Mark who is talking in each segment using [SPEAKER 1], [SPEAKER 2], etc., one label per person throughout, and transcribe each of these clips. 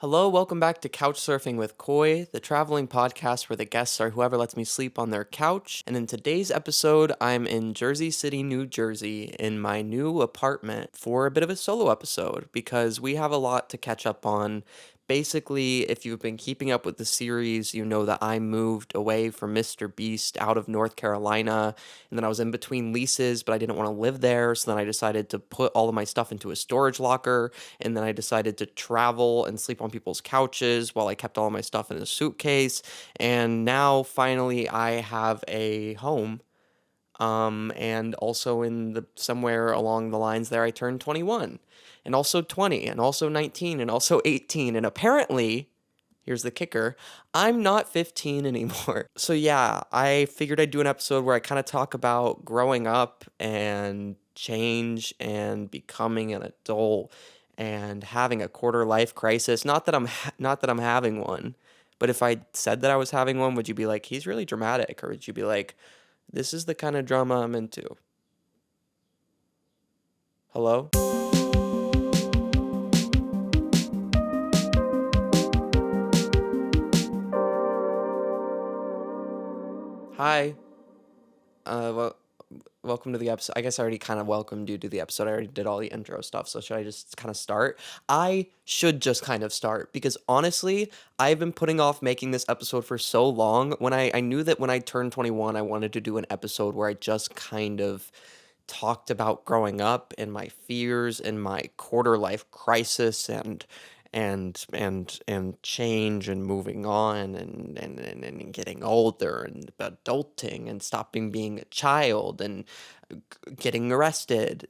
[SPEAKER 1] Hello, welcome back to Couch Surfing with Koi, the traveling podcast where the guests are whoever lets me sleep on their couch. And in today's episode, I'm in Jersey City, New Jersey, in my new apartment for a bit of a solo episode because we have a lot to catch up on. Basically, if you've been keeping up with the series, you know that I moved away from Mr. Beast out of North Carolina, and then I was in between leases, but I didn't want to live there, so then I decided to put all of my stuff into a storage locker, and then I decided to travel and sleep on people's couches while I kept all of my stuff in a suitcase. And now finally I have a home. And also in the somewhere along the lines there I turned 21 and also 20 and also 19 and also 18 and apparently here's the kicker, I'm not 15 anymore. So yeah, I figured I'd do an episode where I kind of talk about growing up and change and becoming an adult and having a quarter life crisis. Not that I'm having one, but if I said that I was having one, would you be like, he's really dramatic, or would you be like, this is the kind of drama I'm into? Hello? Hi. Well, welcome to the episode. I guess I already kind of welcomed you to the episode. I already did all the intro stuff, so should I just kind of start? I should just kind of start because honestly, I've been putting off making this episode for so long. I knew that when I turned 21, I wanted to do an episode where I just kind of talked about growing up and my fears and my quarter life crisis and change and moving on and getting older and adulting and stopping being a child and getting arrested.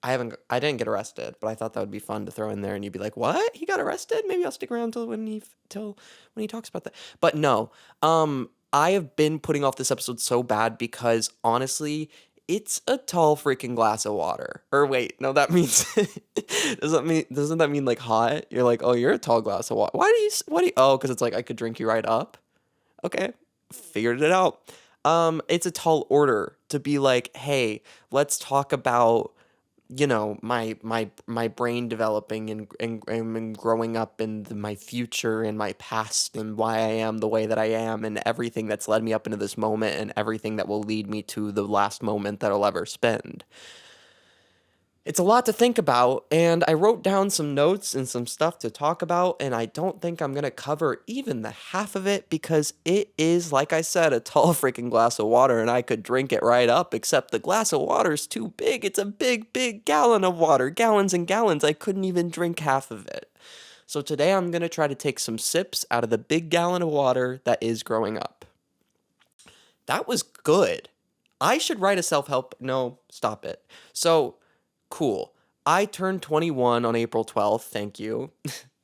[SPEAKER 1] I didn't get arrested, but I thought that would be fun to throw in there and you'd be like, "What? He got arrested? Maybe I'll stick around till when he talks about that." But no. I have been putting off this episode so bad because honestly, it's a tall freaking glass of water. Or wait, no, that means doesn't that mean like hot? You're like, "Oh, you're a tall glass of water." What do you Oh, cuz it's like I could drink you right up. Okay, figured it out. It's a tall order to be like, "Hey, let's talk about my brain developing and growing up and my future and my past and why I am the way that I am and everything that's led me up into this moment and everything that will lead me to the last moment that I'll ever spend." It's a lot to think about, and I wrote down some notes and some stuff to talk about, and I don't think I'm gonna cover even the half of it because it is, like I said, a tall freaking glass of water, and I could drink it right up, except the glass of water is too big. It's a big, big gallon of water, gallons and gallons. I couldn't even drink half of it. So today I'm gonna try to take some sips out of the big gallon of water that is growing up. That was good. I should write a self help. No, stop it. So, cool. I turned 21 on April 12th. Thank you.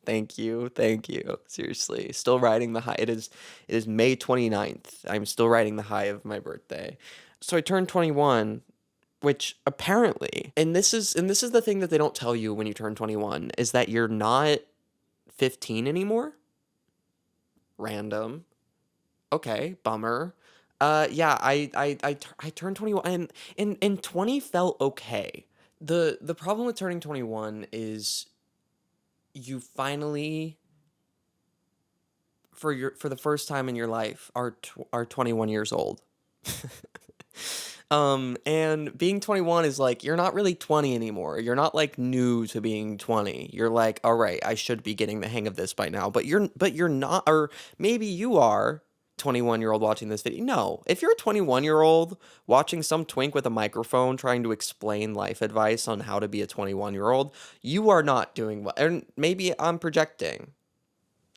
[SPEAKER 1] Thank you. Thank you. Seriously. Still riding the high. It is May 29th. I'm still riding the high of my birthday. So I turned 21, which apparently, and this is the thing that they don't tell you when you turn 21 is that you're not 15 anymore. Random. Okay, bummer. Yeah, I turned 21 and 20 felt okay. The problem with turning 21 is you finally for the first time in your life are 21 years old. And being 21 is like you're not really 20 anymore. You're not like new to being 20. You're like, "All right, I should be getting the hang of this by now." But you're not, or maybe you are 21-year-old watching this video. No, if you're a 21-year-old watching some twink with a microphone trying to explain life advice on how to be a 21-year-old, you are not doing well. And maybe I'm projecting.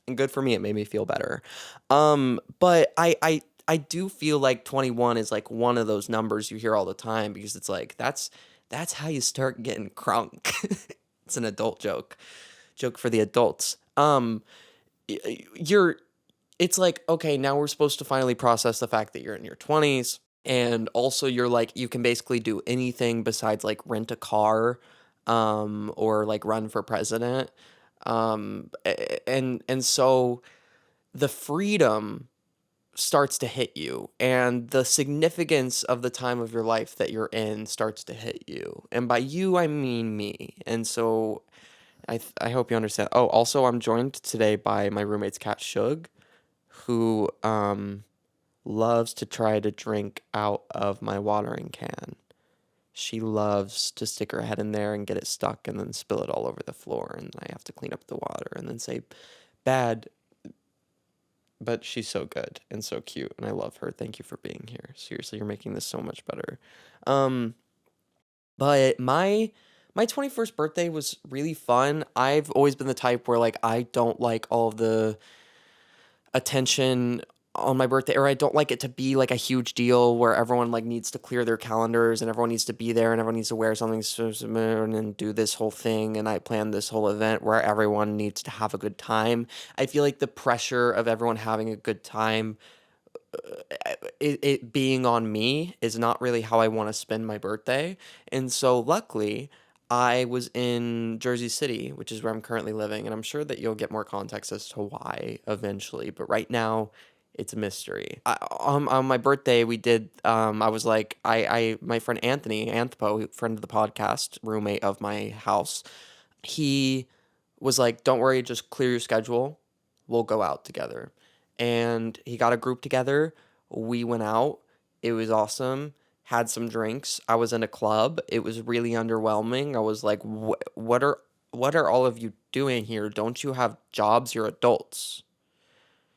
[SPEAKER 1] And good for me, it made me feel better. But I do feel like 21 is like one of those numbers you hear all the time because it's like that's how you start getting crunk. It's an adult joke for the adults. You're it's like, okay, now we're supposed to finally process the fact that you're in your 20s, and also you're like you can basically do anything besides like rent a car or like run for president. And so the freedom starts to hit you and the significance of the time of your life that you're in starts to hit you. And by you I mean me. And so I hope you understand. Oh, also, I'm joined today by my roommate's cat, Shug, who loves to try to drink out of my watering can. She loves to stick her head in there and get it stuck and then spill it all over the floor, and I have to clean up the water and then say, bad, but she's so good and so cute, and I love her. Thank you for being here. Seriously, you're making this so much better. Um, but my 21st birthday was really fun. I've always been the type where like I don't like all of the attention on my birthday, or I don't like it to be like a huge deal where everyone like needs to clear their calendars and everyone needs to be there and everyone needs to wear something and do this whole thing, and I plan this whole event where everyone needs to have a good time. I feel like the pressure of everyone having a good time, it being on me, is not really how I want to spend my birthday. And so luckily, I was in Jersey City, which is where I'm currently living, and I'm sure that you'll get more context as to why eventually. But right now, it's a mystery. On my birthday, we did. I was like, my friend Anthony Anthpo, friend of the podcast, roommate of my house, he was like, "Don't worry, just clear your schedule. We'll go out together." And he got a group together. We went out. It was awesome. Had some drinks. I was in a club. It was really underwhelming. I was like, what are all of you doing here? Don't you have jobs? You're adults."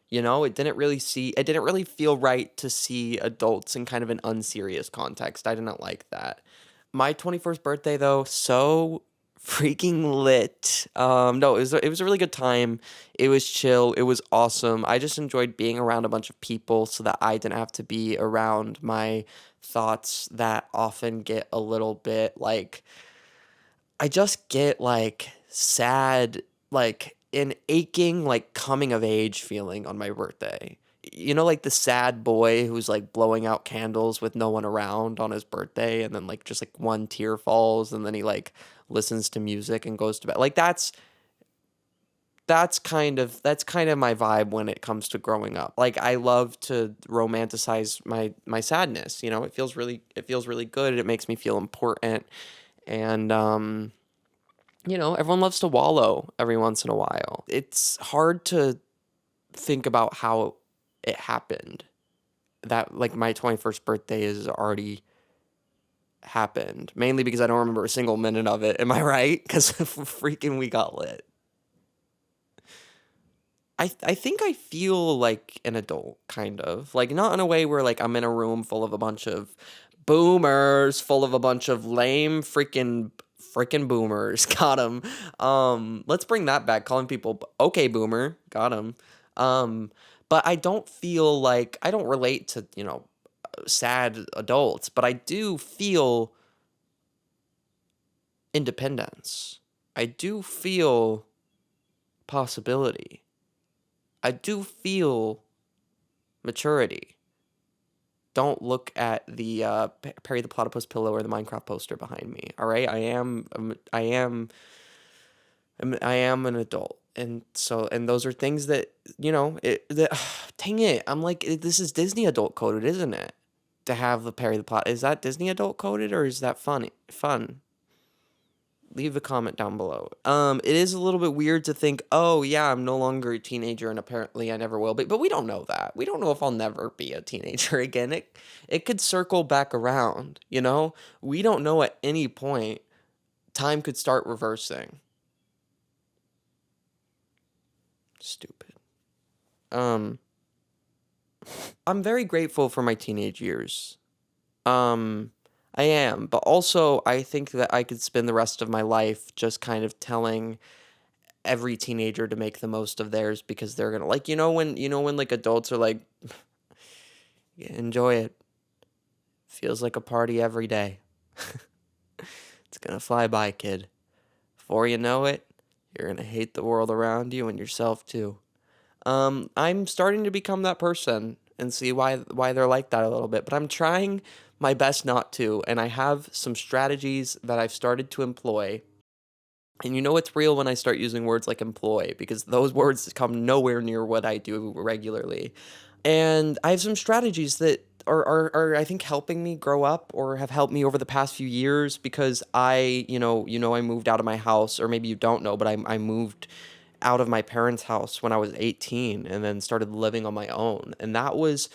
[SPEAKER 1] It didn't really feel right to see adults in kind of an unserious context. I did not like that. My 21st birthday though, so freaking lit. No, it was a really good time. It was chill. It was awesome. I just enjoyed being around a bunch of people so that I didn't have to be around my thoughts that often get a little bit like, I just get like sad, like an aching, like coming of age feeling on my birthday. Like the sad boy who's like blowing out candles with no one around on his birthday, and then like just like one tear falls, and then he like listens to music and goes to bed. Like that's kind of my vibe when it comes to growing up. Like I love to romanticize my sadness. It feels really good. It makes me feel important, and everyone loves to wallow every once in a while. It's hard to think about how it happened. That like my 21st birthday is already happened, mainly because I don't remember a single minute of it. Am I right? Because freaking we got lit. I think I feel like an adult, kind of. Like, not in a way where, like, I'm in a room full of a bunch of boomers, full of a bunch of lame freaking boomers. Got him. Let's bring that back. Calling people, okay, boomer. Got him. But I don't feel like, I don't relate to, sad adults, but I do feel independence. I do feel possibility. I do feel maturity. Don't look at the Perry the Platypus pillow or the Minecraft poster behind me. All right, I am an adult, and those are things that dang it, I'm like, this is Disney adult coded, isn't it? To have the Perry the Plot, is that Disney adult coded, or is that funny fun? Leave a comment down below. It is a little bit weird to think, oh yeah, I'm no longer a teenager, and apparently I never will be. But we don't know that. We don't know if I'll never be a teenager again. It could circle back around. We don't know at any point. Time could start reversing. Stupid. Um, I'm very grateful for my teenage years. Um, I am, but also I think that I could spend the rest of my life just kind of telling every teenager to make the most of theirs, because they're gonna, like, when like adults are like, "Yeah, enjoy it. Feels like a party every day. It's gonna fly by, kid. Before you know it, you're gonna hate the world around you and yourself too." I'm starting to become that person and see why they're like that a little bit, but I'm trying my best not to, and I have some strategies that I've started to employ. And it's real when I start using words like employ, because those words come nowhere near what I do regularly. And I have some strategies that are I think helping me grow up or have helped me over the past few years because I moved out of my house, or maybe you don't know, but I moved out of my parents' house when I was 18 and then started living on my own. And that was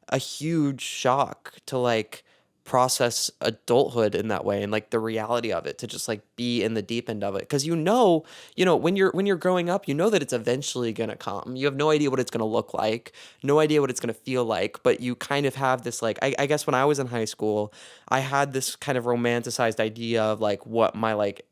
[SPEAKER 1] a huge shock to like process adulthood in that way and like the reality of it, to just like be in the deep end of it, because when you're growing up, you know that it's eventually going to come. You have no idea what it's going to look like, no idea what it's going to feel like, but you kind of have this like I guess when I was in high school, I had this kind of romanticized idea of like what my like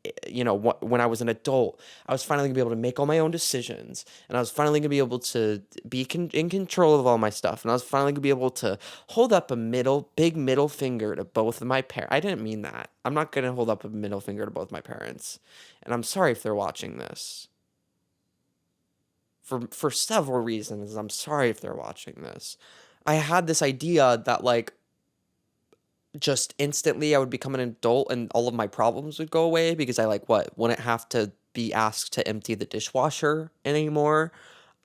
[SPEAKER 1] when I was an adult, I was finally going to be able to make all my own decisions, and I was finally going to be able to be in control of all my stuff, and I was finally going to be able to hold up a big middle finger to both of my parents. I didn't mean that. I'm not going to hold up a middle finger to both my parents. And I'm sorry if they're watching this. For several reasons, I'm sorry if they're watching this. I had this idea that like just instantly I would become an adult and all of my problems would go away because I like wouldn't have to be asked to empty the dishwasher anymore.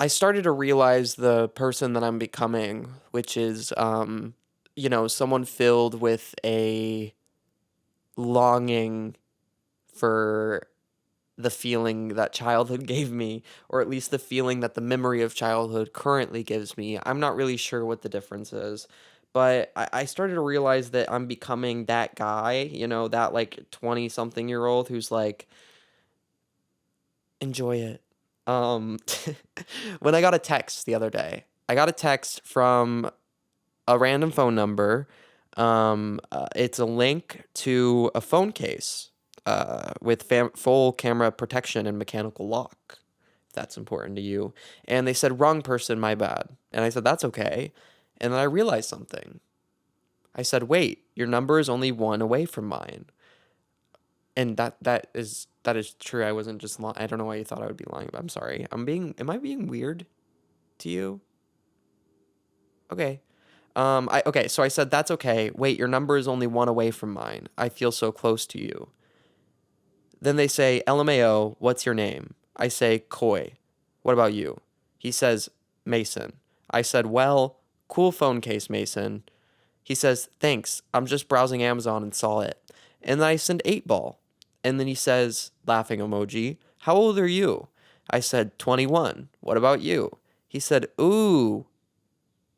[SPEAKER 1] I started to realize the person that I'm becoming, which is someone filled with a longing for the feeling that childhood gave me, or at least the feeling that the memory of childhood currently gives me. I'm not really sure what the difference is, but I started to realize that I'm becoming that guy, that like 20 something year old who's like, enjoy it. Um, when I got a text the other day, I got a text from a random phone number. It's a link to a phone case with full camera protection and mechanical lock, if that's important to you. And they said, wrong person, my bad. And I said, that's okay. And then I realized something. I said, wait, your number is only one away from mine. And that is true. I wasn't just lying. I don't know why you thought I would be lying, but I'm sorry. Am I being weird to you? Okay. So I said, that's okay. Wait, your number is only one away from mine. I feel so close to you. Then they say, LMAO, what's your name? I say, Koi. What about you? He says, Mason. I said, well, cool phone case, Mason. He says, thanks. I'm just browsing Amazon and saw it. And then I send 8-ball. And then he says, laughing emoji, how old are you? I said, 21. What about you? He said, ooh,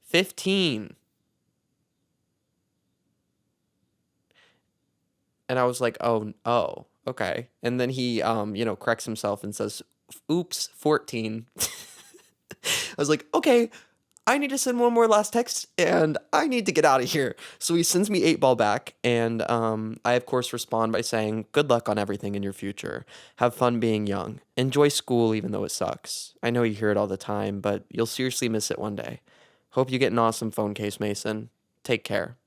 [SPEAKER 1] 15. And I was like, oh, okay. And then he, corrects himself and says, oops, 14. I was like, okay, I need to send one more last text and I need to get out of here. So he sends me 8-ball back. And I, of course, respond by saying, good luck on everything in your future. Have fun being young. Enjoy school, even though it sucks. I know you hear it all the time, but you'll seriously miss it one day. Hope you get an awesome phone case, Mason. Take care.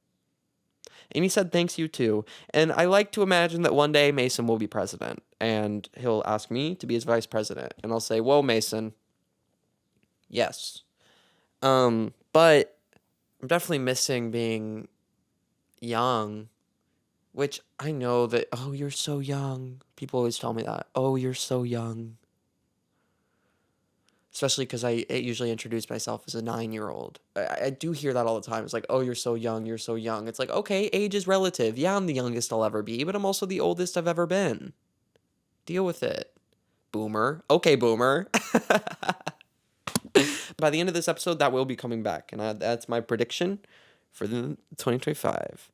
[SPEAKER 1] And he said, thanks, you too. And I like to imagine that one day Mason will be president and he'll ask me to be his vice president. And I'll say, whoa, Mason. Yes. But I'm definitely missing being young, which I know that, oh, you're so young. People always tell me that. Oh, you're so young. Especially because I usually introduce myself as a 9-year-old. I do hear that all the time. It's like, oh, you're so young, you're so young. It's like, okay, age is relative. Yeah, I'm the youngest I'll ever be, but I'm also the oldest I've ever been. Deal with it, boomer. Okay, boomer. By the end of this episode, that will be coming back, and that's my prediction for the 2025.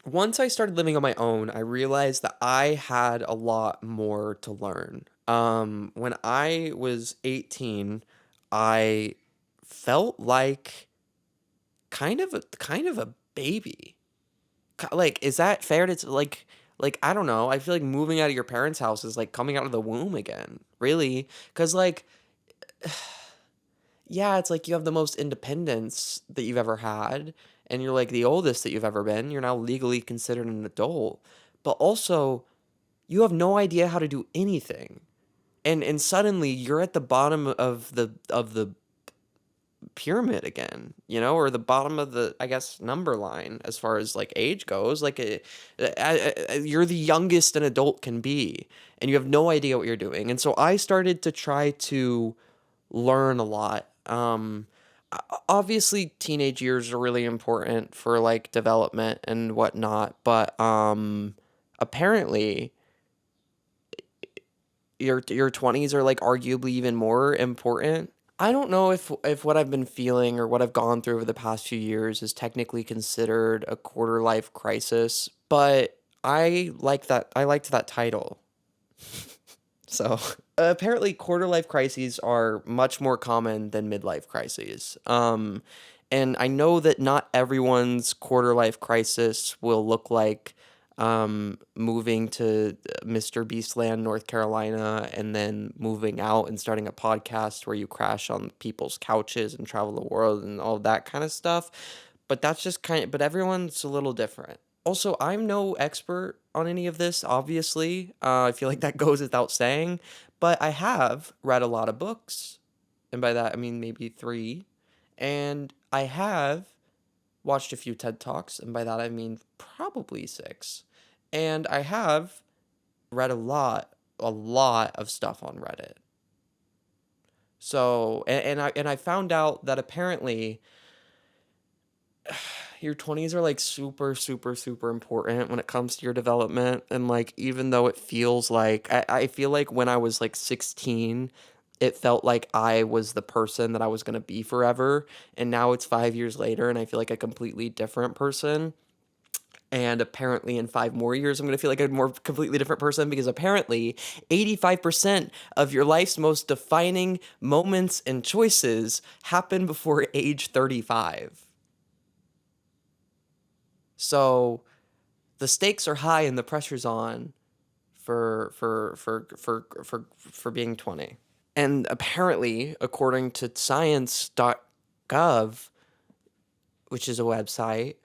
[SPEAKER 1] Once I started living on my own, I realized that I had a lot more to learn. When I was 18, I felt like kind of a baby. Like, is that fair to like I don't know. I feel like moving out of your parents' house is like coming out of the womb again. Really? Cuz like yeah, it's like you have the most independence that you've ever had, and you're like the oldest that you've ever been. You're now legally considered an adult. But also, you have no idea how to do anything. And suddenly you're at the bottom of the pyramid again, or the bottom of the, I guess, number line as far as like age goes. Like you're the youngest an adult can be, and you have no idea what you're doing. And so I started to try to learn a lot. Obviously teenage years are really important for like development and whatnot, but apparently your 20s are like arguably even more important. I don't know if what I've been feeling or what I've gone through over the past few years is technically considered a quarter life crisis, but I liked that title. So apparently, quarter life crises are much more common than midlife crises. And I know that not everyone's quarter life crisis will look like moving to Mr. Beastland, North Carolina, and then moving out and starting a podcast where you crash on people's couches and travel the world and all that kind of stuff. But that's just but everyone's a little different. Also, I'm no expert on any of this, obviously. I feel like that goes without saying, but I have read a lot of books, and by that I mean maybe three, and I have watched a few TED Talks, and by that I mean probably six, and I have read a lot of stuff on Reddit. So, and I found out that apparently your 20s are like super super super important when it comes to your development, and like even though it feels like I feel like when I was like 16 it felt like I was the person that I was going to be forever, and now it's 5 years later and I feel like a completely different person. And apparently in 5 more years I'm going to feel like a more completely different person, because apparently 85% of your life's most defining moments and choices happen before age 35. So the stakes are high and the pressure's on for being 20. And apparently, according to science.gov, which is a website,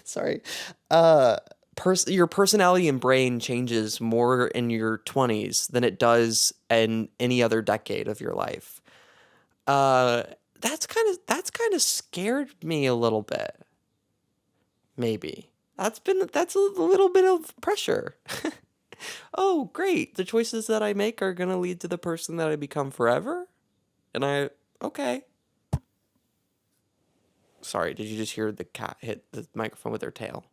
[SPEAKER 1] sorry, uh your personality and brain changes more in your 20s than it does in any other decade of your life. Uh that's kind of scared me a little bit. Maybe. That's a little bit of pressure. Oh, great. The choices that I make are going to lead to the person that I become forever? And okay. Sorry, did you just hear the cat hit the microphone with their tail?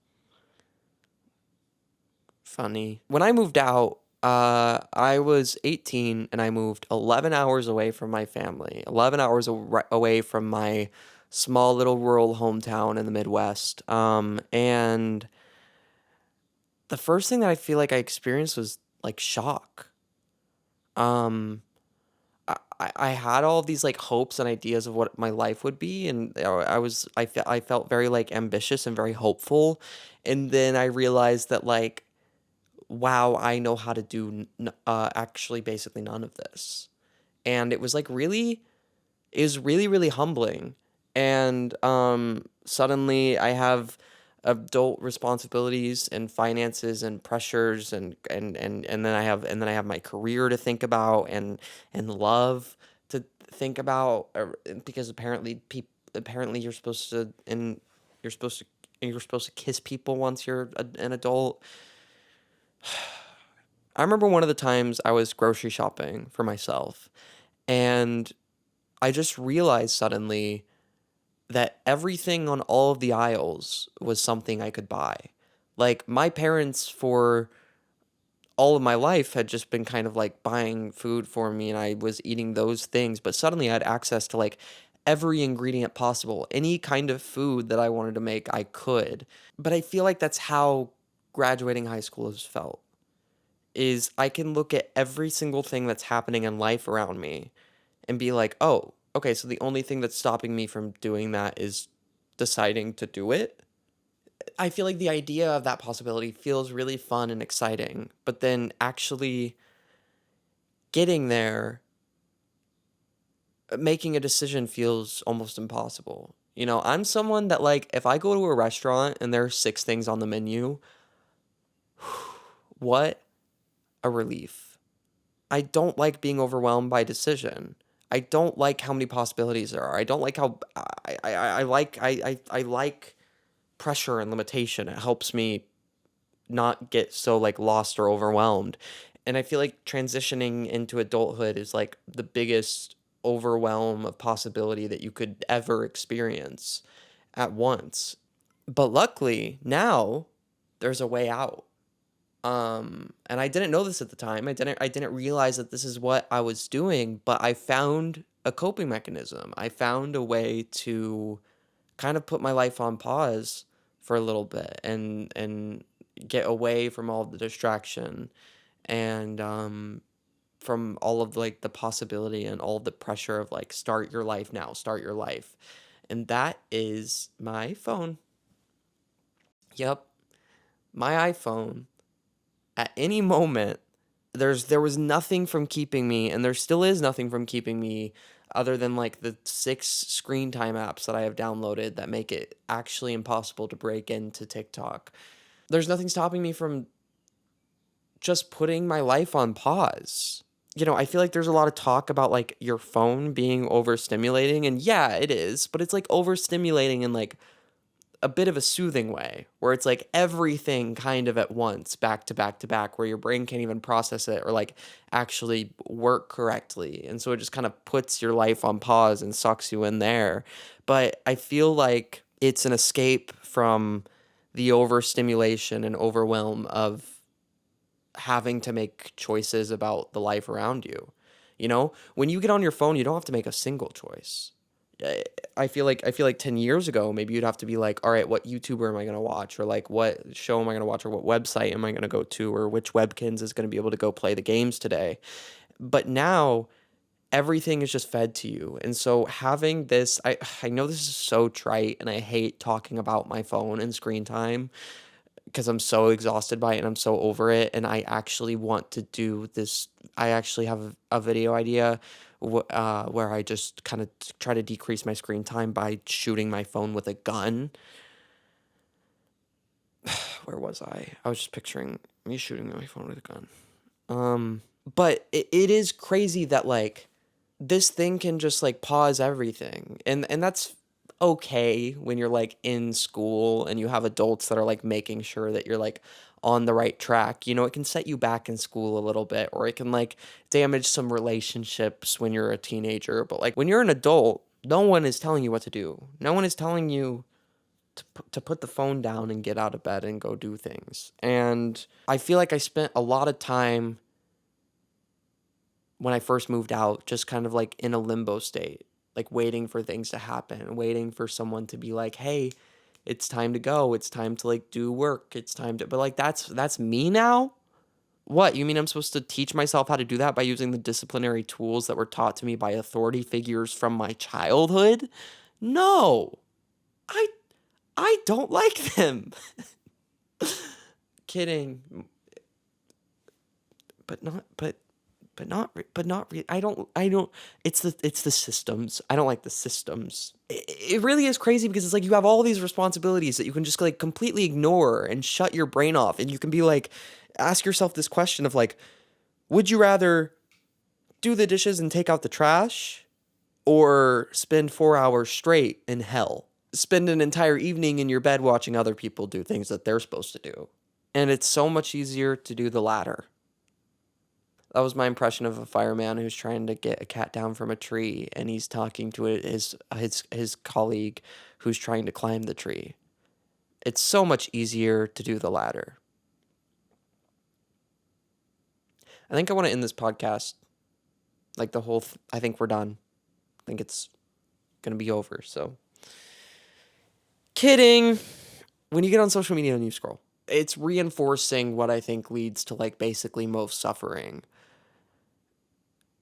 [SPEAKER 1] Funny. When I moved out, I was 18 and I moved 11 hours away from my family, 11 hours away from my small little rural hometown in the Midwest. And the first thing that I feel like I experienced was like shock. Um, I had all of these like hopes and ideas of what my life would be, and I felt very like ambitious and very hopeful, and then I realized that like, wow, I know how to do actually basically none of this. And it was like really, it was really really humbling. And suddenly I have adult responsibilities and finances and pressures, and then I have my career to think about, and love to think about, because apparently you're supposed to you're supposed to kiss people once you're an adult. I remember one of the times I was grocery shopping for myself, and I just realized suddenly that everything on all of the aisles was something I could buy. Like, my parents, for all of my life, had just been kind of like buying food for me, and I was eating those things, but suddenly I had access to like every ingredient possible. Any kind of food that I wanted to make, I could. But I feel like that's how graduating high school has felt. Is I can look at every single thing that's happening in life around me and be like, oh, okay, so the only thing that's stopping me from doing that is deciding to do it. I feel like the idea of that possibility feels really fun and exciting, but then actually getting there, making a decision feels almost impossible. You know, I'm someone that, like, if I go to a restaurant and there are six things on the menu, what a relief. I don't like being overwhelmed by decision. I don't like how many possibilities there are. I don't like how I like pressure and limitation. It helps me not get so like lost or overwhelmed. And I feel like transitioning into adulthood is like the biggest overwhelm of possibility that you could ever experience at once. But luckily, now there's a way out. And I didn't know this at the time. I didn't realize that this is what I was doing, but I found a coping mechanism. I found a way to kind of put my life on pause for a little bit and get away from all the distraction and from all of like the possibility and all of the pressure of like start your life now, start your life. And that is my phone. Yep, my iPhone. At any moment, there was nothing from keeping me, and there still is nothing from keeping me other than like the 6 screen time apps that I have downloaded that make it actually impossible to break into TikTok. There's nothing stopping me from just putting my life on pause. I feel like there's a lot of talk about like your phone being overstimulating, and yeah, it is, but it's like overstimulating in like a bit of a soothing way where it's like everything kind of at once, back to back to back, where your brain can't even process it or like actually work correctly. And so it just kind of puts your life on pause and sucks you in there. But I feel like it's an escape from the overstimulation and overwhelm of having to make choices about the life around you. When you get on your phone, you don't have to make a single choice. I feel like 10 years ago, maybe you'd have to be like, all right, what YouTuber am I going to watch? Or like, what show am I going to watch? Or what website am I going to go to? Or which webkins is going to be able to go play the games today? But now everything is just fed to you. And so having this, I know this is so trite and I hate talking about my phone and screen time because I'm so exhausted by it and I'm so over it. And I actually want to do this. I actually have a video idea where I just kind of try to decrease my screen time by shooting my phone with a gun. Where was I? I was just picturing me shooting my phone with a gun. But it is crazy that like this thing can just like pause everything. And that's okay when you're like in school and you have adults that are like making sure that you're like on the right track. It can set you back in school a little bit, or it can like damage some relationships when you're a teenager. But like when you're an adult, no one is telling you what to do. No one is telling you to put the phone down and get out of bed and go do things. And I feel like I spent a lot of time when I first moved out just kind of like in a limbo state, like waiting for things to happen, waiting for someone to be like, "Hey, it's time to go. It's time to like do work. It's time to." But like that's me now? What? You mean I'm supposed to teach myself how to do that by using the disciplinary tools that were taught to me by authority figures from my childhood? No. I I don't like them. Kidding. But not I don't it's the systems. I don't like the systems. It really is crazy because it's like you have all these responsibilities that you can just like completely ignore and shut your brain off, and you can be like ask yourself this question of like, would you rather do the dishes and take out the trash or spend 4 hours straight in hell? Spend an entire evening in your bed watching other people do things that they're supposed to do. And it's so much easier to do the latter. That was my impression of a fireman who's trying to get a cat down from a tree, and he's talking to his colleague who's trying to climb the tree. It's so much easier to do the latter. I think I want to end this podcast like I think we're done. I think it's gonna be over. So, kidding. When you get on social media and you scroll, it's reinforcing what I think leads to like basically most suffering: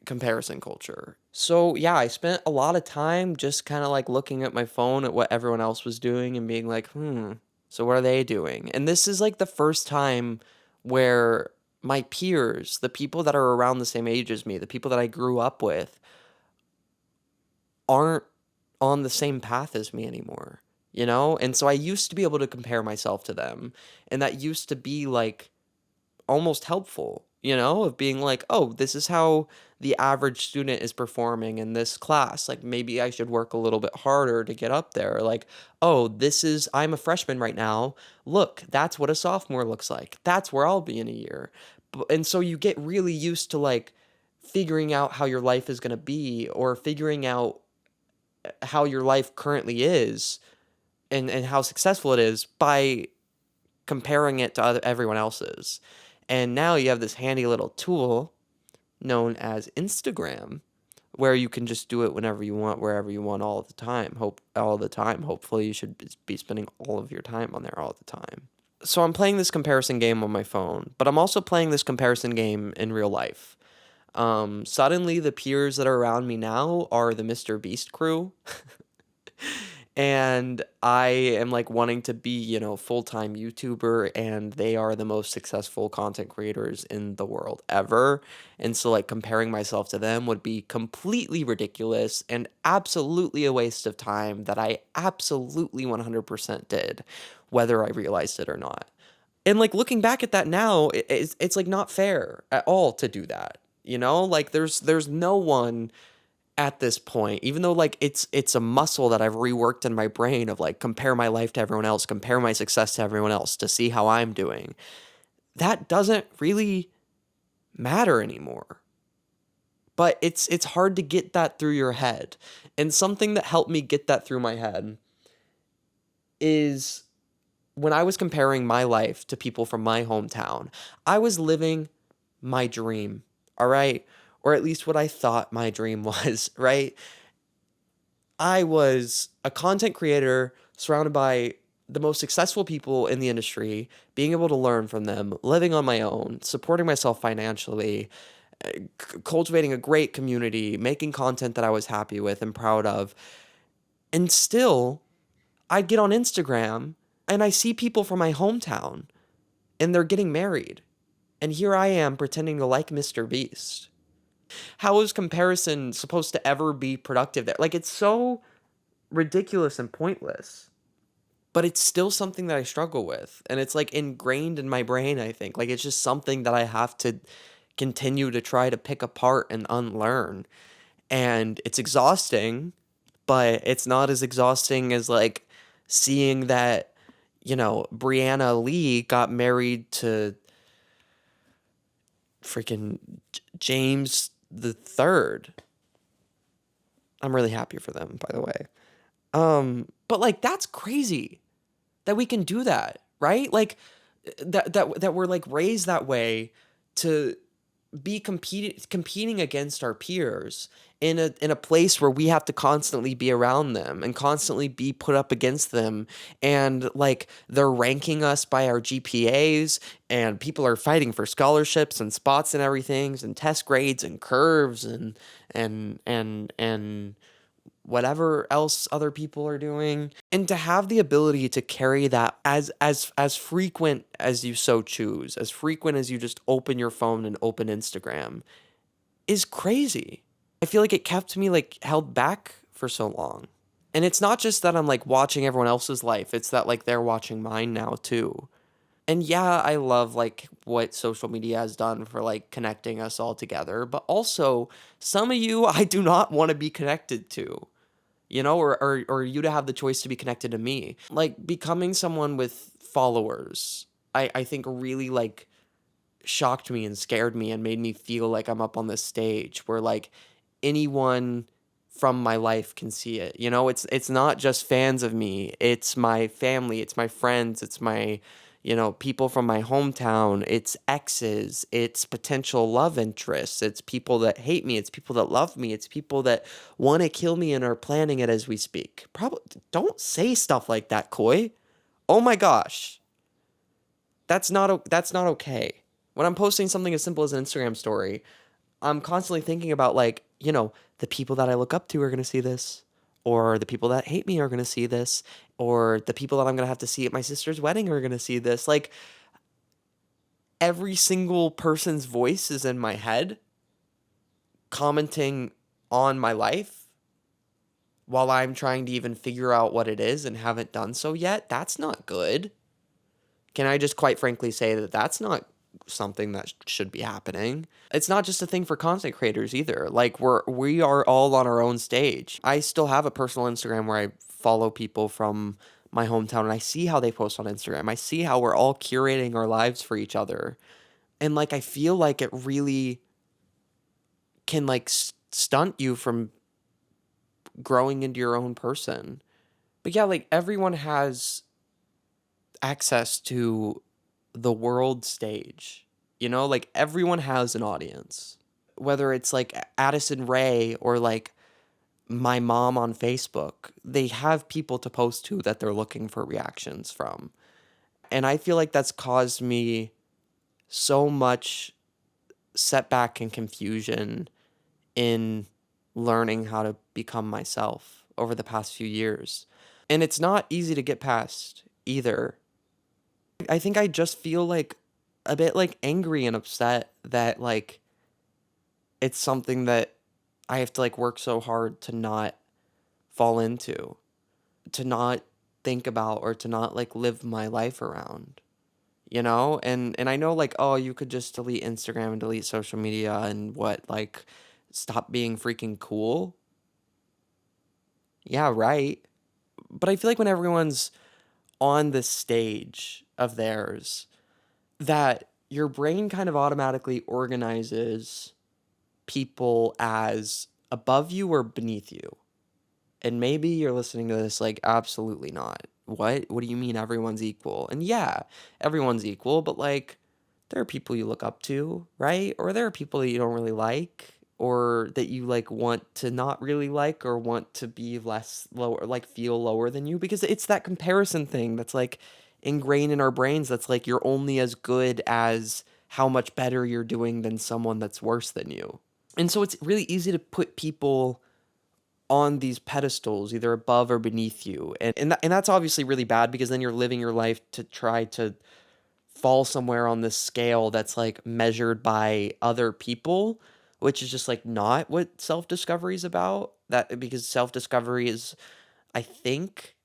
[SPEAKER 1] comparison culture. So yeah, I spent a lot of time just kind of like looking at my phone at what everyone else was doing and being like, so what are they doing? And this is like the first time where my peers, the people that are around the same age as me, the people that I grew up with, aren't on the same path as me anymore, And so I used to be able to compare myself to them, and that used to be like almost helpful, of being like, oh, this is how the average student is performing in this class. Like maybe I should work a little bit harder to get up there. Like, oh, I'm a freshman right now. Look, that's what a sophomore looks like. That's where I'll be in a year. And so you get really used to like figuring out how your life is going to be, or figuring out how your life currently is, and how successful it is by comparing it to everyone else's. And now you have this handy little tool known as Instagram, where you can just do it whenever you want, wherever you want, all the time. All the time. Hopefully, you should be spending all of your time on there all the time. So I'm playing this comparison game on my phone, but I'm also playing this comparison game in real life. Suddenly, the peers that are around me now are the Mr. Beast crew. And I am like wanting to be, full-time YouTuber, and they are the most successful content creators in the world ever. And so like comparing myself to them would be completely ridiculous and absolutely a waste of time that I absolutely 100% did, whether I realized it or not. And like looking back at that now, it's like not fair at all to do that. Like there's no one at this point, even though like it's a muscle that I've reworked in my brain of like compare my life to everyone else, compare my success to everyone else to see how I'm doing. That doesn't really matter anymore. But it's hard to get that through your head. And something that helped me get that through my head is when I was comparing my life to people from my hometown, I was living my dream, all right? Or at least what I thought my dream was, right? I was a content creator surrounded by the most successful people in the industry, being able to learn from them, living on my own, supporting myself financially, cultivating a great community, making content that I was happy with and proud of. And still, I'd get on Instagram and I see people from my hometown and they're getting married. And here I am pretending to like Mr. Beast. How is comparison supposed to ever be productive there? Like, it's so ridiculous and pointless. But it's still something that I struggle with. And it's like ingrained in my brain, I think. Like, it's just something that I have to continue to try to pick apart and unlearn. And it's exhausting, but it's not as exhausting as like seeing that, Brianna Lee got married to freaking James the Third. I'm really happy for them, by the way. But like that's crazy that we can do that, right? Like that we're like raised that way to be competing against our peers in a place where we have to constantly be around them and constantly be put up against them, and like they're ranking us by our GPAs, and people are fighting for scholarships and spots and everything, and test grades and curves and whatever else other people are doing. And to have the ability to carry that as frequent as you so choose, as frequent as you just open your phone and open Instagram, is crazy. I feel like it kept me like held back for so long. And it's not just that I'm like watching everyone else's life, it's that like they're watching mine now too. And yeah, I love like what social media has done for like connecting us all together, but also some of you I do not want to be connected to, or you to have the choice to be connected to me. Like becoming someone with followers, I think really like shocked me and scared me and made me feel like I'm up on this stage where like anyone from my life can see it. It's not just fans of me. It's my family, it's my friends, it's my people from my hometown, it's exes, it's potential love interests, it's people that hate me, it's people that love me, it's people that want to kill me and are planning it as we speak. Probably don't say stuff like that, Koi. Oh my gosh. That's not okay. When I'm posting something as simple as an Instagram story, I'm constantly thinking about like, the people that I look up to are going to see this, or the people that hate me are going to see this, or the people that I'm going to have to see at my sister's wedding are going to see this. Like every single person's voice is in my head commenting on my life while I'm trying to even figure out what it is and haven't done so yet. That's not good. Can I just quite frankly say that that's not something that should be happening? It's not just a thing for content creators either. Like we are all on our own stage. I still have a personal Instagram where I follow people from my hometown and I see how they post on Instagram. I see how we're all curating our lives for each other. And like I feel like it really can like stunt you from growing into your own person. But yeah, like everyone has access to the world stage. You know, like everyone has an audience. Whether it's like Addison Rae or like my mom on Facebook, they have people to post to that they're looking for reactions from. And I feel like that's caused me so much setback and confusion in learning how to become myself over the past few years. And it's not easy to get past either. I think I just feel like a bit like angry and upset that like it's something that I have to like work so hard to not fall into, to not think about or to not like live my life around. You know? And I know like, oh, you could just delete Instagram and delete social media and what, like stop being freaking cool. Yeah, right. But I feel like when everyone's on the stage of theirs, that your brain kind of automatically organizes people as above you or beneath you. And maybe you're listening to this like, absolutely not. What do you mean everyone's equal? And yeah, everyone's equal, but like there are people you look up to, right? Or there are people that you don't really like or that you like want to not really like or want to be less lower, like feel lower than you, because it's that comparison thing that's like ingrained in our brains, that's like you're only as good as how much better you're doing than someone that's worse than you. And so it's really easy to put people on these pedestals, either above or beneath you. And that's obviously really bad, because then you're living your life to try to fall somewhere on this scale that's like measured by other people, which is just like not what self-discovery is about. That because self-discovery is, I think,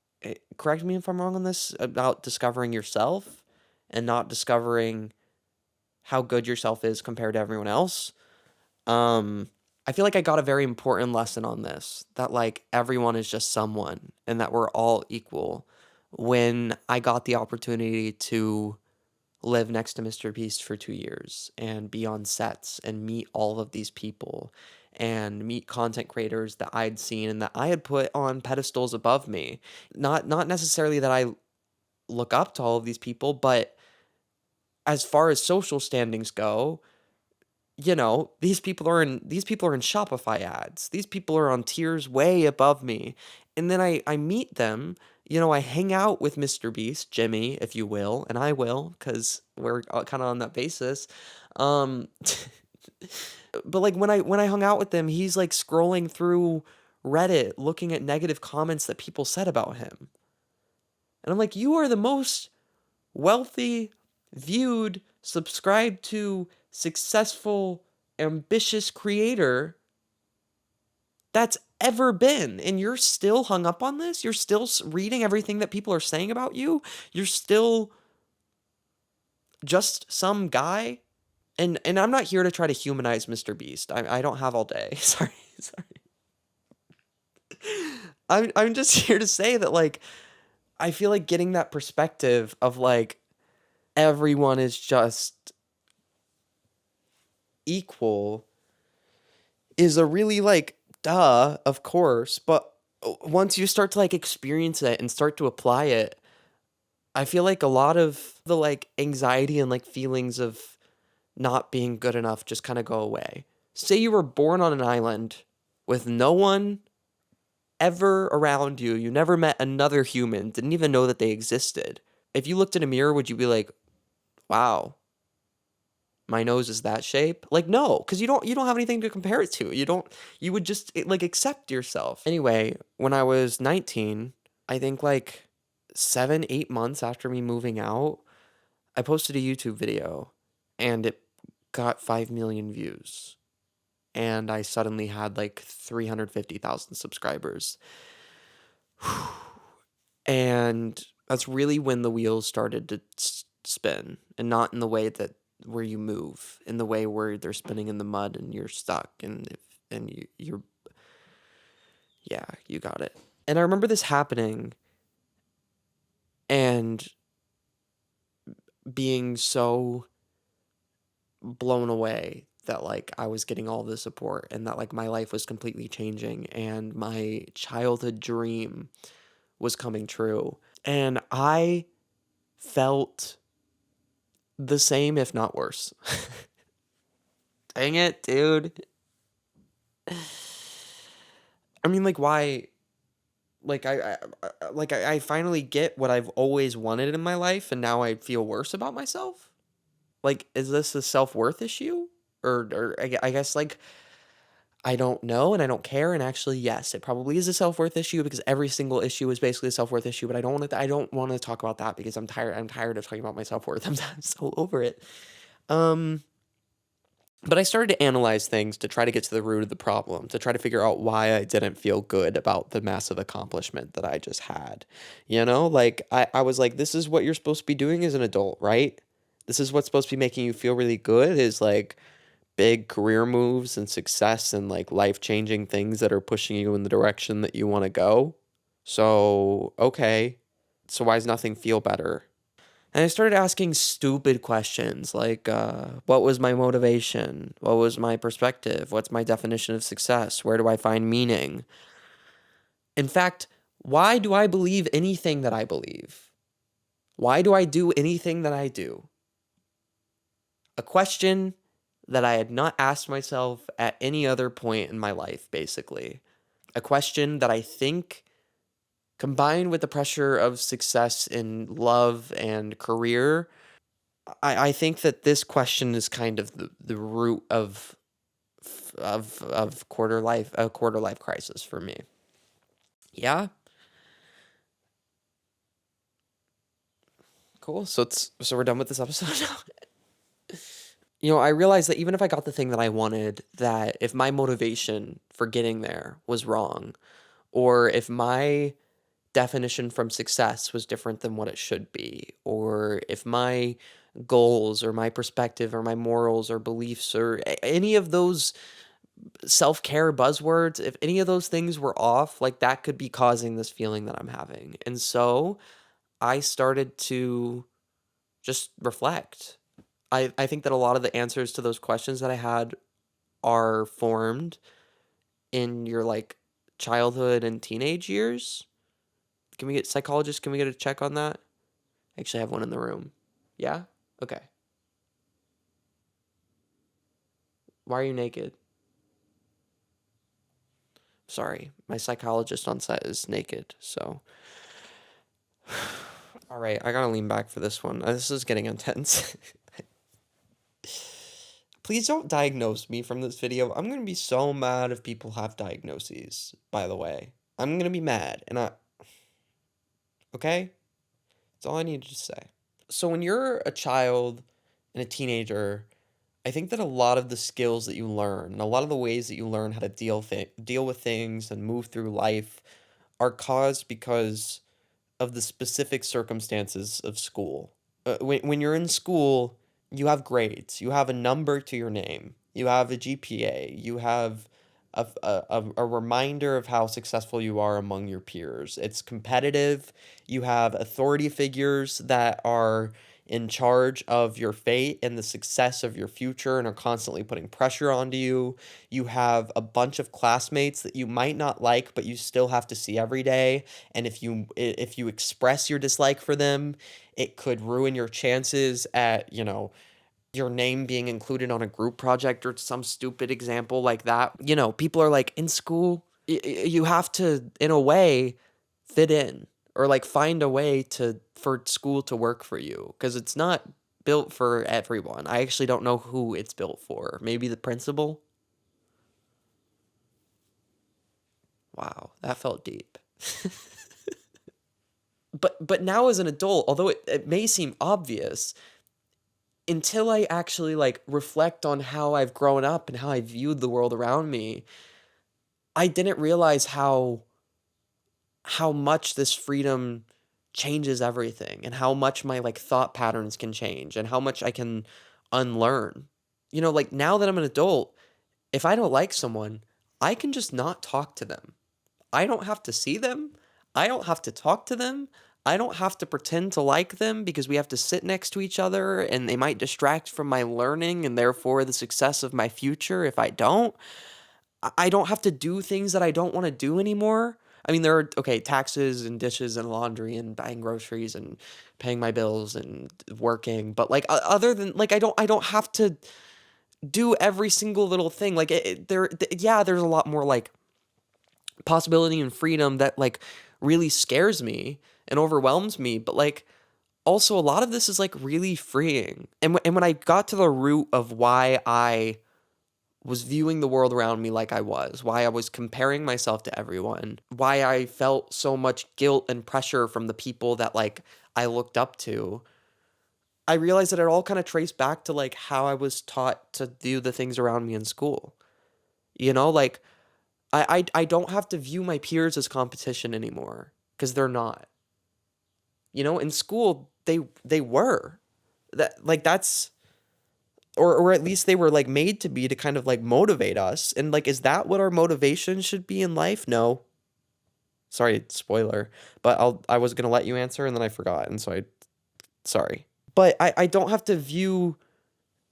[SPEAKER 1] correct me if I'm wrong on this, about discovering yourself and not discovering how good yourself is compared to everyone else. Um, I feel like I got a very important lesson on this, that like everyone is just someone and that we're all equal, when I got the opportunity to live next to Mr. Beast for 2 years and be on sets and meet all of these people and meet content creators that I'd seen and that I had put on pedestals above me. Not necessarily that I look up to all of these people, but as far as social standings go, you know, these people are in Shopify ads. These people are on tiers way above me. And then I meet them, you know, I hang out with Mr. Beast, Jimmy, if you will, and I will, because we're kind of on that basis. Um, but like when I hung out with him, he's like scrolling through Reddit, looking at negative comments that people said about him. And I'm like, you are the most wealthy, viewed, subscribed to, successful, ambitious creator that's ever been. And you're still hung up on this? You're still reading everything that people are saying about you? You're still just some guy? And I'm not here to try to humanize Mr. Beast. I don't have all day. Sorry, sorry. I'm just here to say that like I feel like getting that perspective of like everyone is just equal is a really like duh, of course, but once you start to like experience it and start to apply it, I feel like a lot of the like anxiety and like feelings of not being good enough just kind of go away. Say you were born on an island with no one ever around you, you never met another human, didn't even know that they existed. If you looked in a mirror, would you be like, wow, my nose is that shape? Like no, because you don't have anything to compare it to. You would just like accept yourself. Anyway, when I was 19, I think like 7, 8 months after me moving out, I posted a YouTube video and it got 5 million views. And I suddenly had like 350,000 subscribers. And that's really when the wheels started to spin, and not in the way that where you move, in the way where they're spinning in the mud and you're stuck, and you're yeah, you got it. And I remember this happening and being so blown away that like I was getting all the support and that like my life was completely changing and my childhood dream was coming true. And I felt the same, if not worse. Dang it, dude. I mean, like, why? Like, I finally get what I've always wanted in my life, and now I feel worse about myself. Like, is this a self worth issue, or I guess like I don't know, and I don't care. And actually, yes, it probably is a self worth issue because every single issue is basically a self worth issue. But I don't want to. I don't want to talk about that because I'm tired. I'm tired of talking about my self worth. I'm so over it. Um, But I started to analyze things to try to get to the root of the problem, to try to figure out why I didn't feel good about the massive accomplishment that I just had. Like I was like, this is what you're supposed to be doing as an adult, right? This is what's supposed to be making you feel really good is like big career moves and success and like life-changing things that are pushing you in the direction that you want to go. So, okay. So why does nothing feel better? And I started asking stupid questions like, what was my motivation? What was my perspective? What's my definition of success? Where do I find meaning? In fact, why do I believe anything that I believe? Why do I do anything that I do? A question that I had not asked myself at any other point in my life, basically. A question that I think, combined with the pressure of success in love and career, I think that this question is kind of the root of quarter life crisis for me. Yeah, cool. So we're done with this episode now. I realized that even if I got the thing that I wanted, that if my motivation for getting there was wrong, or if my definition from success was different than what it should be, or if my goals or my perspective or my morals or beliefs or any of those self-care buzzwords, if any of those things were off, like that could be causing this feeling that I'm having. And so I started to just reflect. I think that a lot of the answers to those questions that I had are formed in your like childhood and teenage years. Can we get psychologists? Can we get a check on that? I actually have one in the room. Yeah? Okay. Why are you naked? Sorry, my psychologist on set is naked, so. All right, I gotta lean back for this one. This is getting intense. Please don't diagnose me from this video. I'm gonna be so mad if people have diagnoses, by the way. I'm gonna be mad, okay? That's all I needed to say. So when you're a child and a teenager, I think that a lot of the skills that you learn, and a lot of the ways that you learn how to deal with things and move through life are caused because of the specific circumstances of school. When you're in school, you have grades, you have a number to your name, you have a GPA, you have a reminder of how successful you are among your peers. It's competitive. You have authority figures that are in charge of your fate and the success of your future and are constantly putting pressure onto you. You have a bunch of classmates that you might not like, but you still have to see every day. And if you express your dislike for them, it could ruin your chances at, your name being included on a group project or some stupid example like that. People are like, in school, you have to, in a way, fit in or like find a way for school to work for you because it's not built for everyone. I actually don't know who it's built for. Maybe the principal? Wow, that felt deep. But now as an adult, although it may seem obvious, until I actually like reflect on how I've grown up and how I viewed the world around me, I didn't realize how much this freedom changes everything and how much my like thought patterns can change and how much I can unlearn. Like now that I'm an adult, if I don't like someone, I can just not talk to them. I don't have to see them. I don't have to talk to them. I don't have to pretend to like them because we have to sit next to each other and they might distract from my learning and therefore the success of my future if I don't. I don't have to do things that I don't want to do anymore. I mean, there are, okay, taxes and dishes and laundry and buying groceries and paying my bills and working, but like other than like I don't have to do every single little thing. Like yeah, there's a lot more like possibility and freedom that like really scares me and overwhelms me, but like also a lot of this is like really freeing. And when I got to the root of why I was viewing the world around me like I was, why I was comparing myself to everyone, why I felt so much guilt and pressure from the people that like I looked up to, I realized that it all kind of traced back to like how I was taught to view the things around me in school. You know, like I don't have to view my peers as competition anymore because they're not. You know, in school they were. That like that's or at least they were like made to be to kind of like motivate us. And like is that what our motivation should be in life? No. Sorry, spoiler. But I was gonna let you answer and then I forgot, and so I sorry. But I don't have to view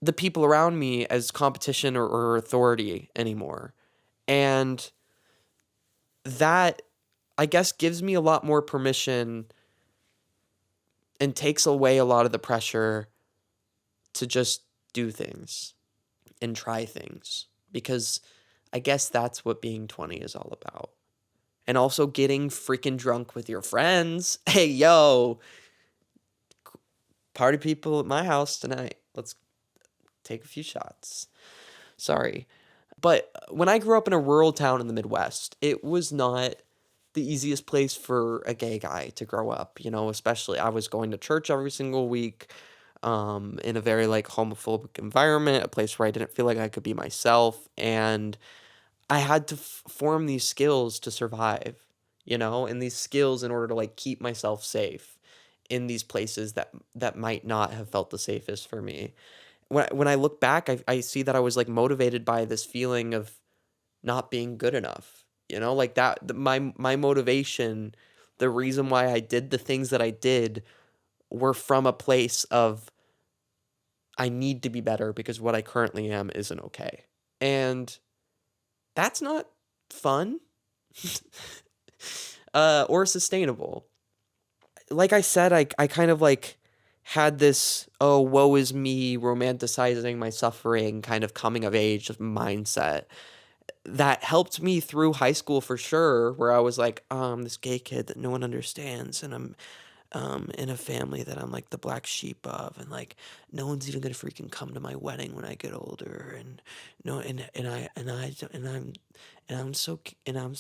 [SPEAKER 1] the people around me as competition or authority anymore. And that I guess gives me a lot more permission and takes away a lot of the pressure to just do things and try things, because I guess that's what being 20 is all about. And also getting freaking drunk with your friends. Hey, yo, party people at my house tonight. Let's take a few shots. Sorry. But when I grew up in a rural town in the Midwest, it was not the easiest place for a gay guy to grow up, you know, especially I was going to church every single week, in a very like homophobic environment, a place where I didn't feel like I could be myself. And I had to form these skills to survive, you know, and these skills in order to like keep myself safe in these places that might not have felt the safest for me. When I look back, I see that I was like motivated by this feeling of not being good enough. You know, like my motivation, the reason why I did the things that I did were from a place of I need to be better because what I currently am isn't okay. And that's not fun or sustainable. Like I said, I kind of like had this, oh, woe is me, romanticizing my suffering kind of coming of age mindset that helped me through high school for sure, where I was like, this gay kid that no one understands, and I'm in a family that I'm like the black sheep of, and like no one's even gonna freaking come to my wedding when I get older, and no, and I'm so and I'm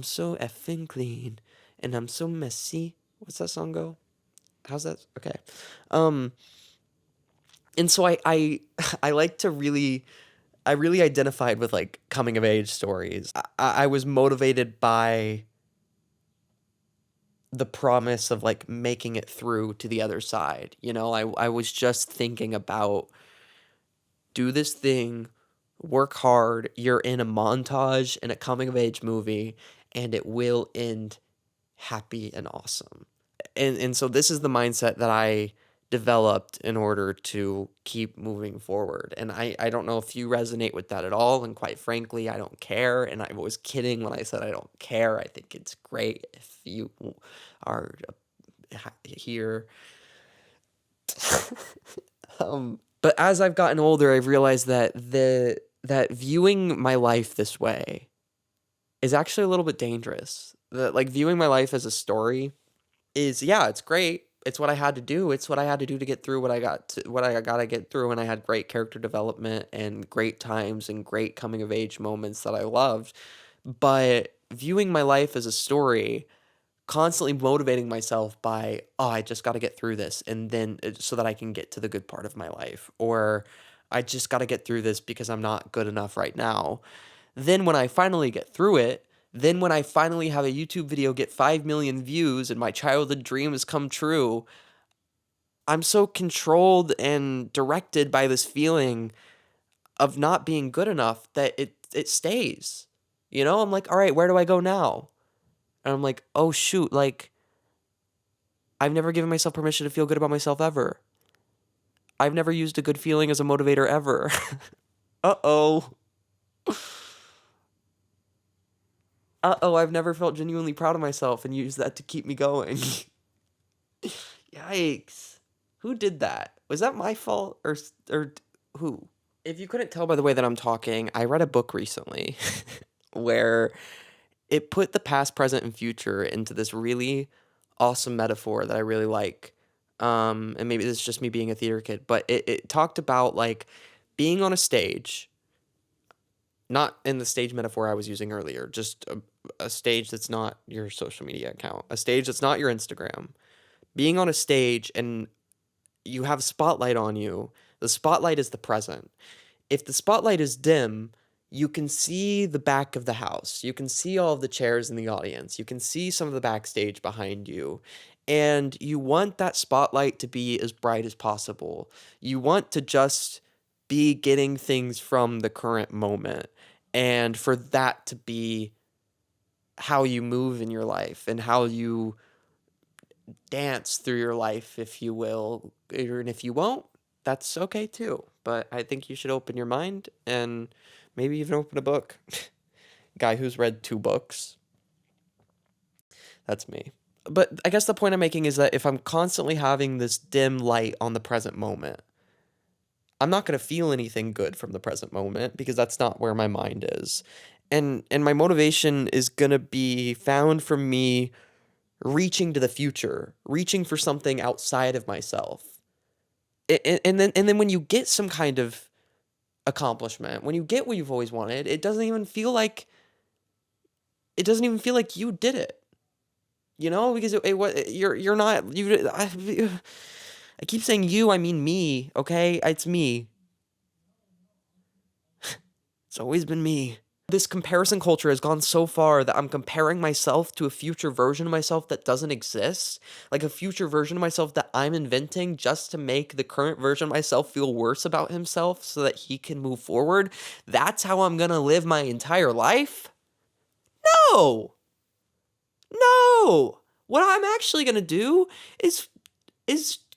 [SPEAKER 1] so effing clean, and I'm so messy. What's that song go? How's that? Okay, um, and so I I like to really I really identified with like coming of age stories. I was motivated by the promise of like making it through to the other side. You know, I was just thinking about do this thing, work hard, you're in a montage in a coming of age movie, and it will end happy and awesome. And so this is the mindset that I developed in order to keep moving forward. And I don't know if you resonate with that at all. And quite frankly, I don't care. And I was kidding when I said I don't care. I think it's great if you are here. But as I've gotten older, I've realized that that viewing my life this way is actually a little bit dangerous. That like viewing my life as a story is, yeah, it's great. It's what I had to do. It's what I had to do to get through what I got to get through, and I had great character development and great times and great coming of age moments that I loved. But viewing my life as a story, constantly motivating myself by, oh, I just got to get through this, and then so that I can get to the good part of my life, or I just got to get through this because I'm not good enough right now. Then when I finally get through it, then when I finally have a YouTube video get 5 million views and my childhood dreams come true, I'm so controlled and directed by this feeling of not being good enough that it stays. You know, I'm like, all right, where do I go now? And I'm like, oh shoot, like I've never given myself permission to feel good about myself ever. I've never used a good feeling as a motivator ever. Uh-oh. Uh-oh, I've never felt genuinely proud of myself and used that to keep me going. Yikes. Who did that? Was that my fault or who? If you couldn't tell by the way that I'm talking, I read a book recently where it put the past, present, and future into this really awesome metaphor that I really like. And maybe this is just me being a theater kid, but it talked about like being on a stage, not in the stage metaphor I was using earlier, just a stage that's not your social media account, a stage that's not your Instagram. Being on a stage and you have spotlight on you, the spotlight is the present. If the spotlight is dim, you can see the back of the house. You can see all of the chairs in the audience. You can see some of the backstage behind you. And you want that spotlight to be as bright as possible. You want to just be getting things from the current moment. And for that to be how you move in your life and how you dance through your life, if you will. And if you won't, that's okay too. But I think you should open your mind and maybe even open a book. Guy who's read 2 books. That's me. But I guess the point I'm making is that if I'm constantly having this dim light on the present moment, I'm not going to feel anything good from the present moment because that's not where my mind is. And my motivation is going to be found from me reaching to the future, reaching for something outside of myself. And then when you get some kind of accomplishment, when you get what you've always wanted, it doesn't even feel like you did it. You know, because you're not you. I keep saying you, I mean me. Okay, it's me. It's always been me. This comparison culture has gone so far that I'm comparing myself to a future version of myself that doesn't exist. Like a future version of myself that I'm inventing just to make the current version of myself feel worse about himself so that he can move forward. That's how I'm gonna live my entire life? No! No! What I'm actually gonna do is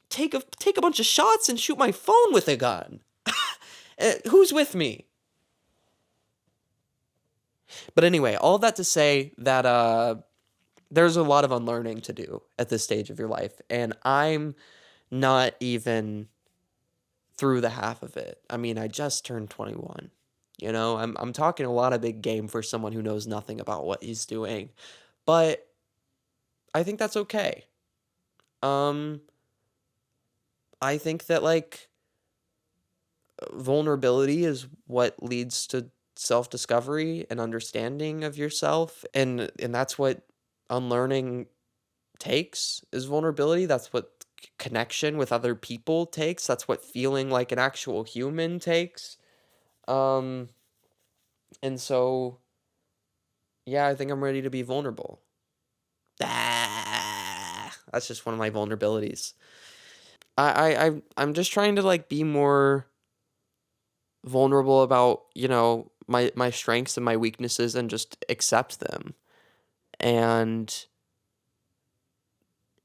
[SPEAKER 1] take a bunch of shots and shoot my phone with a gun. Who's with me? But anyway, all that to say that there's a lot of unlearning to do at this stage of your life, and I'm not even through the half of it. I mean, I just turned 21. You know, I'm talking a lot of big game for someone who knows nothing about what he's doing. But I think that's okay. Um I think that like vulnerability is what leads to self-discovery and understanding of yourself, and that's what unlearning takes, is vulnerability. That's what connection with other people takes. That's what feeling like an actual human takes. Um and so yeah, I think I'm ready to be vulnerable. That's just one of my vulnerabilities. I'm just trying to like be more vulnerable about, my strengths and my weaknesses and just accept them and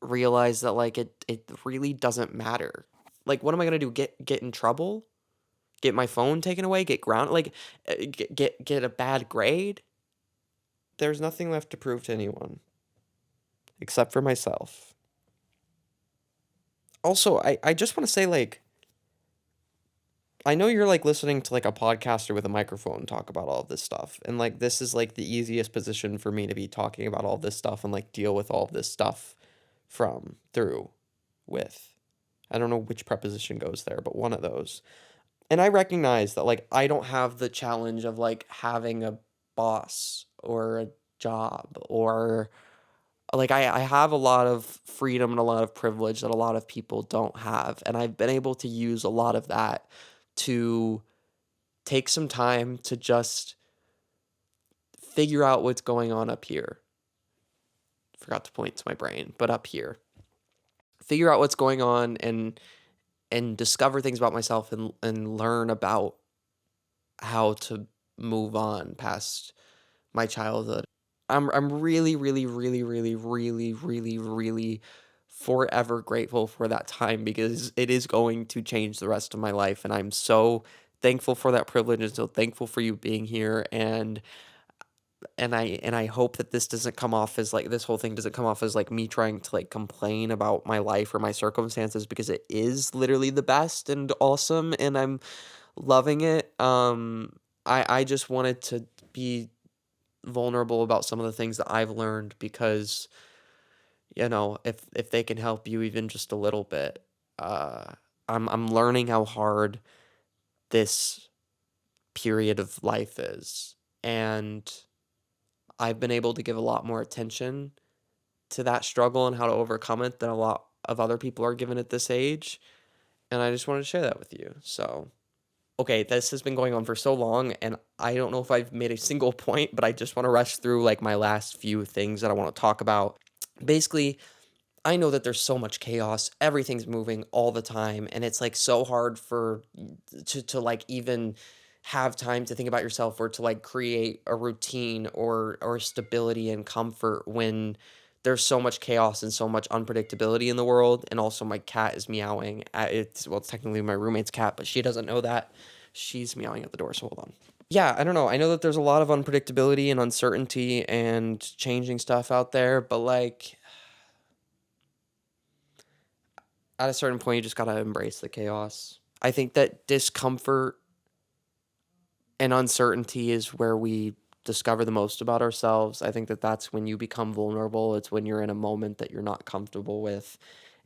[SPEAKER 1] realize that like it really doesn't matter. Like what am I going to do? Get in trouble? Get my phone taken away? Get grounded? Like get a bad grade? There's nothing left to prove to anyone except for myself. Also, I just want to say like I know you're like listening to like a podcaster with a microphone talk about all of this stuff. And like this is like the easiest position for me to be talking about all this stuff and like deal with all of this stuff from, through, with. I don't know which preposition goes there, but one of those. And I recognize that like I don't have the challenge of like having a boss or a job or like I have a lot of freedom and a lot of privilege that a lot of people don't have. And I've been able to use a lot of that to take some time to just figure out what's going on up here. Forgot to point to my brain, but up here. Figure out what's going on and discover things about myself and learn about how to move on past my childhood. I'm really, really, really, really, really, really, really forever grateful for that time because it is going to change the rest of my life. And I'm so thankful for that privilege and so thankful for you being here. And I hope that this doesn't come off as like this whole thing doesn't come off as like me trying to like complain about my life or my circumstances because it is literally the best and awesome and I'm loving it. I just wanted to be vulnerable about some of the things that I've learned because if they can help you even just a little bit, uh, I'm learning how hard this period of life is, and I've been able to give a lot more attention to that struggle and how to overcome it than a lot of other people are given at this age, and I just wanted to share that with you. So, okay, this has been going on for so long, and I don't know if I've made a single point, but I just want to rush through like my last few things that I want to talk about. Basically, I know that there's so much chaos, everything's moving all the time, and it's, like, so hard for to, like, even have time to think about yourself or to, like, create a routine or stability and comfort when there's so much chaos and so much unpredictability in the world, and also my cat is meowing it's technically my roommate's cat, but she doesn't know that. She's meowing at the door, so hold on. Yeah, I don't know, I know that there's a lot of unpredictability and uncertainty and changing stuff out there, but, like, at a certain point, you just gotta embrace the chaos. I think that discomfort and uncertainty is where we discover the most about ourselves. I think that that's when you become vulnerable. It's when you're in a moment that you're not comfortable with,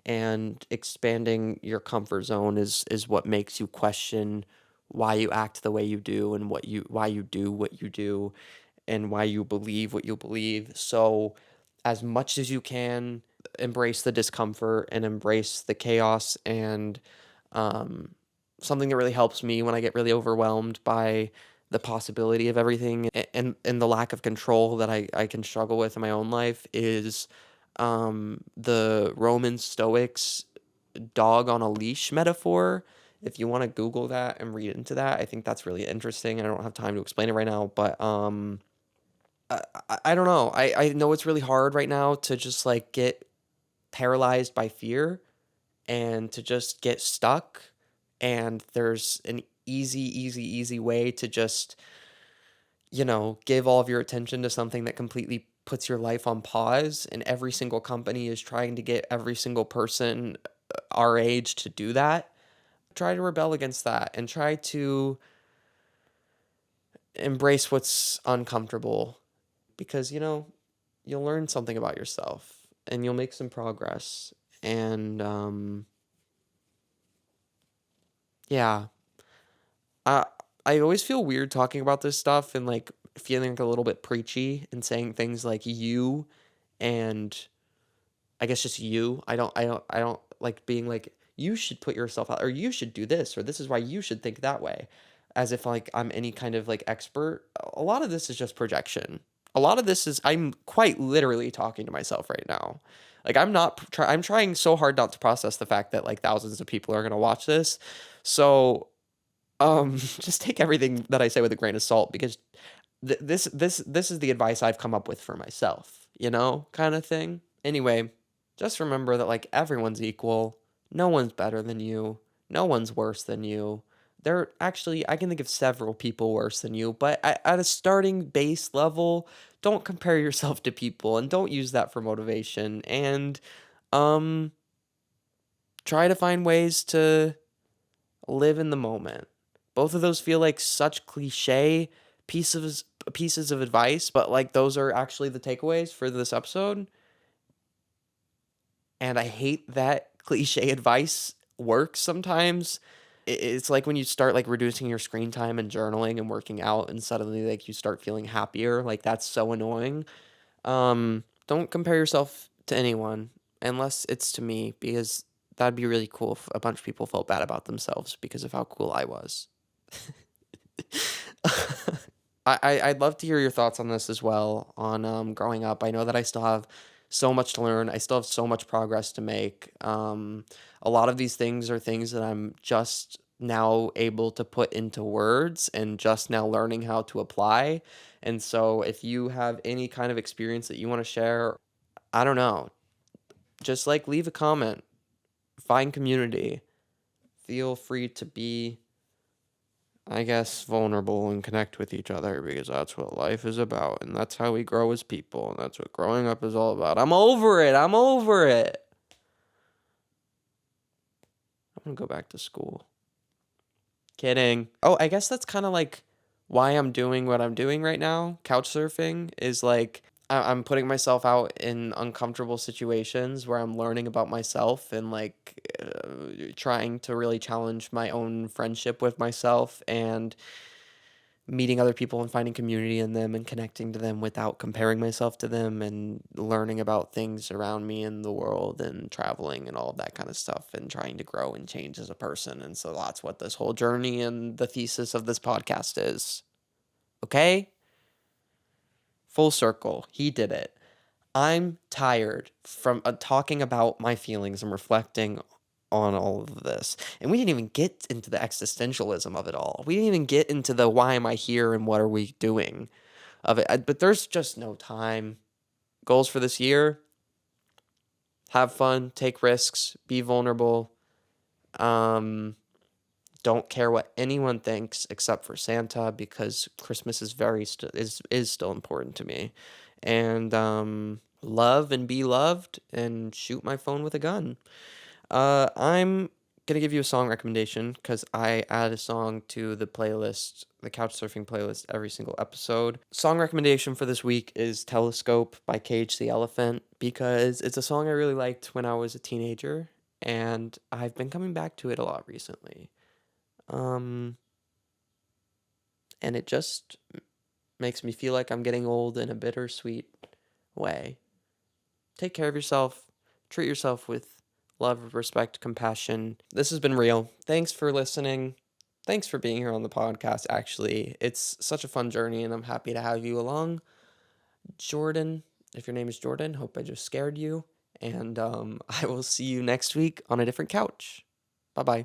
[SPEAKER 1] and expanding your comfort zone is what makes you question why you act the way you do and why you do what you do and why you believe what you believe. So, as much as you can, embrace the discomfort and embrace the chaos. And um, something that really helps me when I get really overwhelmed by the possibility of everything and the lack of control that I can struggle with in my own life is the Roman Stoics dog on a leash metaphor. If you want to Google that and read into that, I think that's really interesting. I don't have time to explain it right now, but I don't know. I know it's really hard right now to just like get paralyzed by fear and to just get stuck. And there's an easy way to just, give all of your attention to something that completely puts your life on pause. And every single company is trying to get every single person our age to do that. Try to rebel against that and try to embrace what's uncomfortable because, you'll learn something about yourself and you'll make some progress. And yeah, I I always feel weird talking about this stuff and like feeling like a little bit preachy and saying things like you and I guess just you. I don't like being like you should put yourself out or you should do this or this is why you should think that way as if like I'm any kind of like expert. A lot of this is just projection. A lot of this is I'm quite literally talking to myself right now. Like I'm trying so hard not to process the fact that like thousands of people are going to watch this. So, just take everything that I say with a grain of salt because this is the advice I've come up with for myself, kind of thing. Anyway, just remember that like everyone's equal. No one's better than you. No one's worse than you. There actually I can think of several people worse than you, but at a starting base level, don't compare yourself to people and don't use that for motivation and um try to find ways to live in the moment. Both of those feel like such cliche pieces of advice, but like those are actually the takeaways for this episode. And I hate that cliche advice works sometimes. It's like when you start like reducing your screen time and journaling and working out and suddenly like you start feeling happier. Like that's so annoying. Don't compare yourself to anyone unless it's to me because that'd be really cool if a bunch of people felt bad about themselves because of how cool I was. I'd love to hear your thoughts on this as well on growing up. I know that I still have so much to learn. I still have so much progress to make. A lot of these things are things that I'm just now able to put into words and just now learning how to apply. And so if you have any kind of experience that you want to share, I don't know, just like leave a comment, find community, feel free to be, I guess, vulnerable and connect with each other, because that's what life is about, and that's how we grow as people, and that's what growing up is all about. I'm over it. I'm over it. I'm gonna go back to school. Kidding. Oh, I guess that's kind of like why I'm doing what I'm doing right now. Couch surfing is like I'm putting myself out in uncomfortable situations where I'm learning about myself and like trying to really challenge my own friendship with myself and meeting other people and finding community in them and connecting to them without comparing myself to them, and learning about things around me in the world and traveling and all of that kind of stuff, and trying to grow and change as a person. And so that's what this whole journey and the thesis of this podcast is. Okay? Full circle. He did it. I'm tired from talking about my feelings and reflecting on all of this. And we didn't even get into the existentialism of it all. We didn't even get into the why am I here and what are we doing of it. But there's just no time. Goals for this year: have fun, take risks, be vulnerable. Don't care what anyone thinks except for Santa, because Christmas is is still important to me. And love and be loved, and shoot my phone with a gun. I'm gonna give you a song recommendation because I add a song to the playlist, the Couchsurfing playlist, every single episode. Song recommendation for this week is Telescope by Cage the Elephant, because it's a song I really liked when I was a teenager, and I've been coming back to it a lot recently. Um, and it just makes me feel like I'm getting old in a bittersweet way. Take care of yourself. Treat yourself with love, respect, compassion. This has been real. Thanks for listening. Thanks for being here on the podcast, actually. It's such a fun journey, and I'm happy to have you along. Jordan, if your name is Jordan, hope I just scared you. And I will see you next week on a different couch. Bye bye.